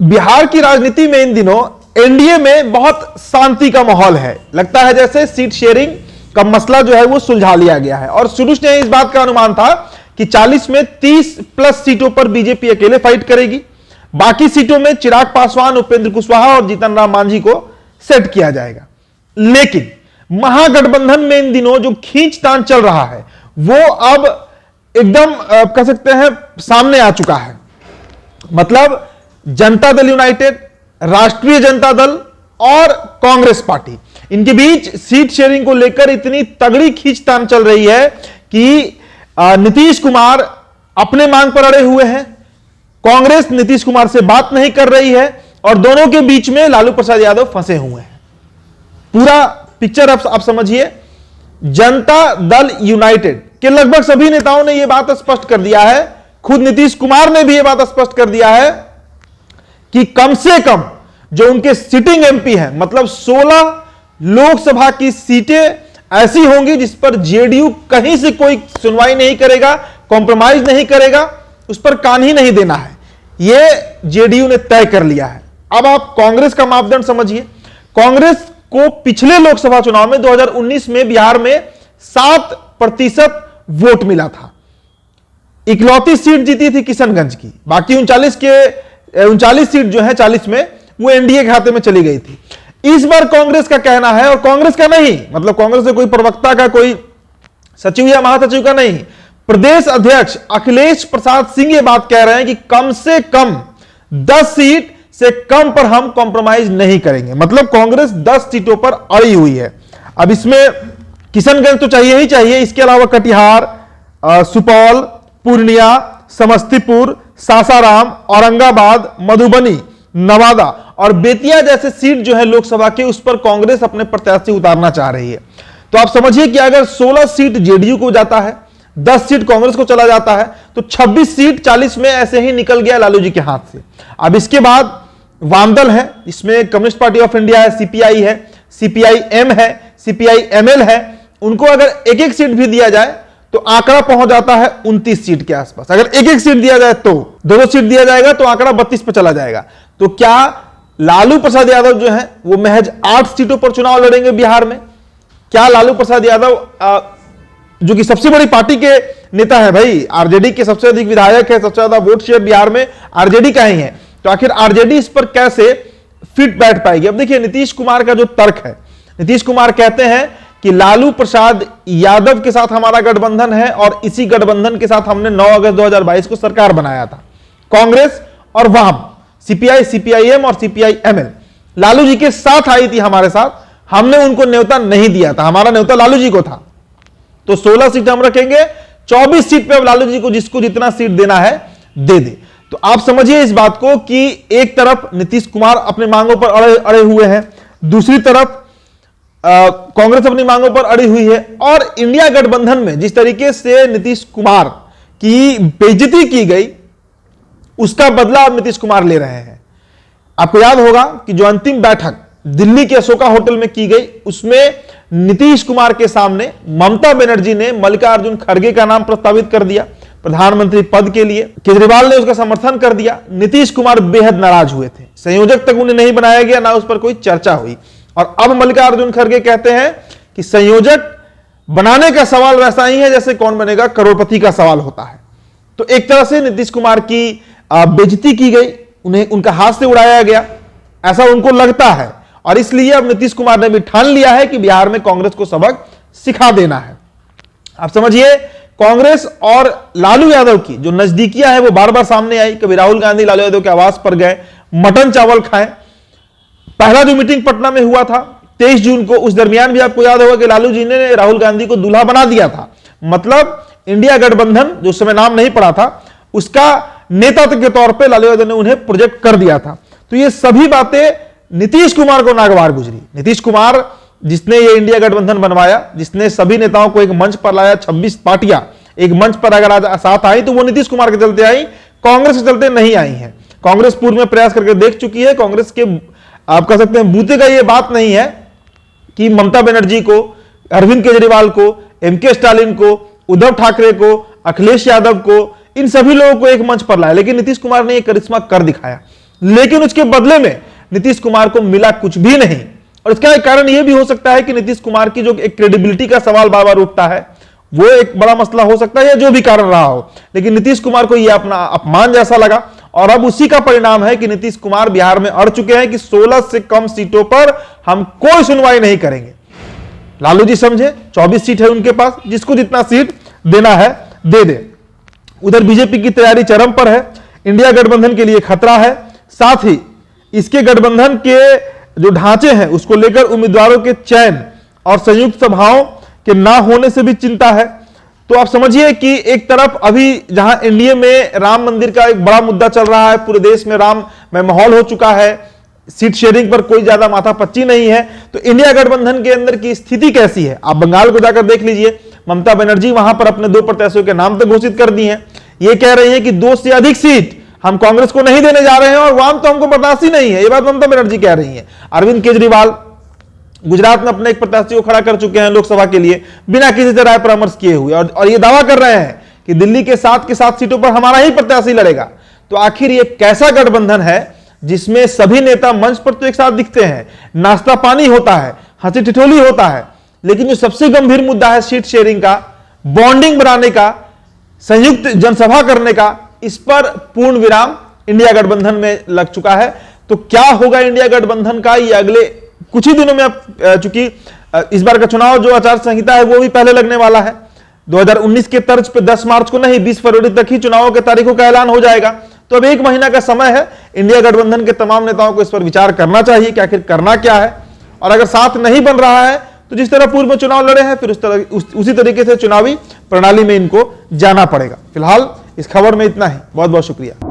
बिहार की राजनीति में इन दिनों एनडीए में बहुत शांति का माहौल है। लगता है जैसे सीट शेयरिंग का मसला जो है वो सुलझा लिया गया है और शुरू से इस बात का अनुमान था कि 40 में 30 प्लस सीटों पर बीजेपी अकेले फाइट करेगी, बाकी सीटों में चिराग पासवान, उपेंद्र कुशवाहा और जीतन राम मांझी को सेट किया जाएगा। लेकिन महागठबंधन में इन दिनों जो खींचतान चल रहा है वो अब एकदम कह सकते हैं सामने आ चुका है। मतलब जनता दल यूनाइटेड, राष्ट्रीय जनता दल और कांग्रेस पार्टी, इनके बीच सीट शेयरिंग को लेकर इतनी तगड़ी खींचतान चल रही है कि नीतीश कुमार अपने मांग पर अड़े हुए हैं, कांग्रेस नीतीश कुमार से बात नहीं कर रही है और दोनों के बीच में लालू प्रसाद यादव फंसे हुए हैं। पूरा पिक्चर आप समझिए। जनता दल यूनाइटेड के लगभग सभी नेताओं ने यह बात स्पष्ट कर दिया है, खुद नीतीश कुमार ने भी यह बात स्पष्ट कर दिया है कि कम से कम जो उनके सिटिंग एमपी हैं, मतलब 16 लोकसभा की सीटें ऐसी होंगी जिस पर जेडीयू कहीं से कोई सुनवाई नहीं करेगा, कॉम्प्रोमाइज नहीं करेगा, उस पर कान ही नहीं देना है। यह जेडीयू ने तय कर लिया है। अब आप कांग्रेस का मापदंड समझिए। कांग्रेस को पिछले लोकसभा चुनाव में 2019 में बिहार में 7% वोट मिला था। इकलौती सीट जीती थी किशनगंज की, बाकी 39 सीट जो है 40 में वो एनडीए के खाते में चली गई थी। इस बार कांग्रेस का कहना है, और कांग्रेस का नहीं, मतलब कांग्रेस से कोई प्रवक्ता का, कोई सचिव या महासचिव का नहीं, प्रदेश अध्यक्ष अखिलेश प्रसाद सिंह ये बात कह रहे हैं कि कम से कम 10 सीट से कम पर हम कॉम्प्रोमाइज नहीं करेंगे। मतलब कांग्रेस 10 सीटों पर अड़ी हुई है। अब इसमें किशनगंज तो चाहिए ही चाहिए, इसके अलावा कटिहार, सुपौल, पूर्णिया, समस्तीपुर, सासाराम, औरंगाबाद, मधुबनी, नवादा और बेतिया जैसे सीट जो है लोकसभा के, उस पर कांग्रेस अपने प्रत्याशी उतारना चाह रही है। तो आप समझिए कि अगर 16 सीट जेडीयू को जाता है, 10 सीट कांग्रेस को चला जाता है, तो 26 सीट 40 में ऐसे ही निकल गया लालू जी के हाथ से। अब इसके बाद वामदल है, इसमें कम्युनिस्ट पार्टी ऑफ इंडिया है, सीपीआई है, सीपीआईएम है, सीपीआईएमएल है। उनको अगर एक एक सीट भी दिया जाए तो आंकड़ा पहुंच जाता है 29 सीट के आसपास। अगर एक एक सीट दिया जाए तो 2 सीट दिया जाएगा तो आंकड़ा 32 पर चला जाएगा। तो क्या लालू प्रसाद यादव जो है वो महज 8 सीटों पर चुनाव लड़ेंगे बिहार में? क्या लालू प्रसाद यादव जो कि सबसे बड़ी पार्टी के नेता है, भाई आरजेडी के सबसे अधिक विधायक है, सबसे ज्यादा वोट शेयर बिहार में आरजेडी का ही है, तो आखिर आरजेडी इस पर कैसे फिट बैठ पाएगी? अब देखिए नीतीश कुमार का जो तर्क है, नीतीश कुमार कहते हैं कि लालू प्रसाद यादव के साथ हमारा गठबंधन है और इसी गठबंधन के साथ हमने 9 अगस्त 2022 को सरकार बनाया था। कांग्रेस और वाम, सीपीआई, सीपीआईएम और सीपीआईएमएल लालू जी के साथ आई थी हमारे साथ, हमने उनको न्योता नहीं दिया था, हमारा न्योता लालू जी को था। तो 16 सीट हम रखेंगे, 24 सीट पे अब लालू जी को जिसको जितना सीट देना है दे दे। तो आप समझिए इस बात को कि एक तरफ नीतीश कुमार अपने मांगों पर अड़े हुए हैं, दूसरी तरफ कांग्रेस अपनी मांगों पर अड़ी हुई है, और इंडिया गठबंधन में जिस तरीके से नीतीश कुमार की बेइज्जती की गई उसका बदला अब नीतीश कुमार ले रहे हैं। आपको याद होगा कि जो अंतिम बैठक दिल्ली के अशोका होटल में की गई, उसमें नीतीश कुमार के सामने ममता बनर्जी ने मल्लिकार्जुन खड़गे का नाम प्रस्तावित कर दिया प्रधानमंत्री पद के लिए। केजरीवाल ने उसका समर्थन कर दिया। नीतीश कुमार बेहद नाराज हुए थे, संयोजक तक उन्हें नहीं बनाया गया, ना उस पर कोई चर्चा हुई। और अब मल्लिकार्जुन खड़गे कहते हैं कि संयोजक बनाने का सवाल वैसा ही है जैसे कौन बनेगा करोड़पति का सवाल होता है। तो एक तरह से नीतीश कुमार की बेइज्जती की गई, उन्हें उनका हाथ से उड़ाया गया, ऐसा उनको लगता है। और इसलिए अब नीतीश कुमार ने भी ठान लिया है कि बिहार में कांग्रेस को सबक सिखा देना है। आप समझिए कांग्रेस और लालू यादव की जो नजदीकियां है वो बार बार सामने आई। कभी राहुल गांधी लालू यादव के आवास पर गए, मटन चावल खाए। पहला जो मीटिंग पटना में हुआ था 23 जून को, उस दरमियान भी आपको याद होगा कि लालू जी ने राहुल गांधी को दूल्हा बना दिया था। मतलब इंडिया गठबंधन जो उस समय नाम नहीं पड़ा था, उसका नेता के तौर पे लालू यादव ने उन्हें प्रोजेक्ट कर दिया था। तो ये सभी बातें नीतीश कुमार को नागवार गुजरी। नीतीश कुमार जिसने ये इंडिया गठबंधन बनवाया, जिसने सभी नेताओं को एक मंच पर लाया, 26 पार्टियां एक मंच पर अगर आज साथ आई तो वो नीतीश कुमार के चलते आई, कांग्रेस के चलते नहीं आई है। कांग्रेस पूर्व में प्रयास करके देख चुकी है। कांग्रेस के आप कह सकते हैं बूते का ये बात नहीं है कि ममता बनर्जी को, अरविंद केजरीवाल को, एमके स्टालिन को, उद्धव ठाकरे को, अखिलेश यादव को, इन सभी लोगों को एक मंच पर लाया। लेकिन नीतीश कुमार ने एक करिश्मा कर दिखाया। लेकिन उसके बदले में नीतीश कुमार को मिला कुछ भी नहीं। और इसका एक कारण यह भी हो सकता है कि नीतीश कुमार की जो एक क्रेडिबिलिटी का सवाल बार बार उठता है, वो एक बड़ा मसला हो सकता है, या जो भी कारण रहा हो, लेकिन नीतीश कुमार को यह अपना अपमान जैसा लगा। और अब उसी का परिणाम है कि नीतीश कुमार बिहार में अड़ चुके हैं कि 16 से कम सीटों पर हम कोई सुनवाई नहीं करेंगे। लालू जी समझे 24 सीट है उनके पास, जिसको जितना सीट देना है दे दे। उधर बीजेपी की तैयारी चरम पर है, इंडिया गठबंधन के लिए खतरा है। साथ ही इसके गठबंधन के जो ढांचे हैं उसको लेकर उम्मीदवारों के चयन और संयुक्त सभाओं के ना होने से भी चिंता है। तो आप समझिए कि एक तरफ अभी जहां एनडीए में राम मंदिर का एक बड़ा मुद्दा चल रहा है, पूरे देश में राम में माहौल हो चुका है, सीट शेयरिंग पर कोई ज्यादा माथापच्ची नहीं है, तो इंडिया गठबंधन के अंदर की स्थिति कैसी है आप बंगाल को जाकर देख लीजिए। ममता बनर्जी वहां पर अपने 2 प्रत्याशियों के नाम तक घोषित कर दिए हैं। ये कह रही है कि 2 से अधिक सीट हम कांग्रेस को नहीं देने जा रहे हैं और वाम तो हमको बर्दाश्त ही नहीं है। ये बात ममता बनर्जी कह रही है। अरविंद केजरीवाल गुजरात में अपने एक प्रत्याशी को खड़ा कर चुके हैं लोकसभा के लिए बिना किसी से राय परामर्श किए हुए, और ये दावा कर रहे हैं कि दिल्ली के 7 के 7 सीटों पर हमारा ही प्रत्याशी लड़ेगा। तो आखिर ये कैसा गठबंधन है जिसमें सभी नेता मंच पर तो एक साथ दिखते हैं, नाश्ता पानी होता है, हंसी ठिठोली होता है, लेकिन जो सबसे गंभीर मुद्दा है सीट शेयरिंग का, बॉन्डिंग बनाने का, संयुक्त जनसभा करने का, इस पर पूर्ण विराम इंडिया गठबंधन में लग चुका है। तो क्या होगा इंडिया गठबंधन का, ये अगले कुछ ही दिनों में, चूंकि इस बार का चुनाव जो आचार संहिता है वो भी पहले लगने वाला है 2019 के तर्ज पे 10 मार्च को नहीं 20 फरवरी तक ही चुनावों के तारीखों का ऐलान हो जाएगा। तो अब 1 महीना का समय है। इंडिया गठबंधन के तमाम नेताओं को इस पर विचार करना चाहिए कि आखिर करना क्या है, और अगर साथ नहीं बन रहा है तो जिस तरह पूर्व में चुनाव लड़े हैं फिर उसी तरीके से चुनावी प्रणाली में इनको जाना पड़ेगा। फिलहाल इस खबर में इतना ही। बहुत बहुत शुक्रिया।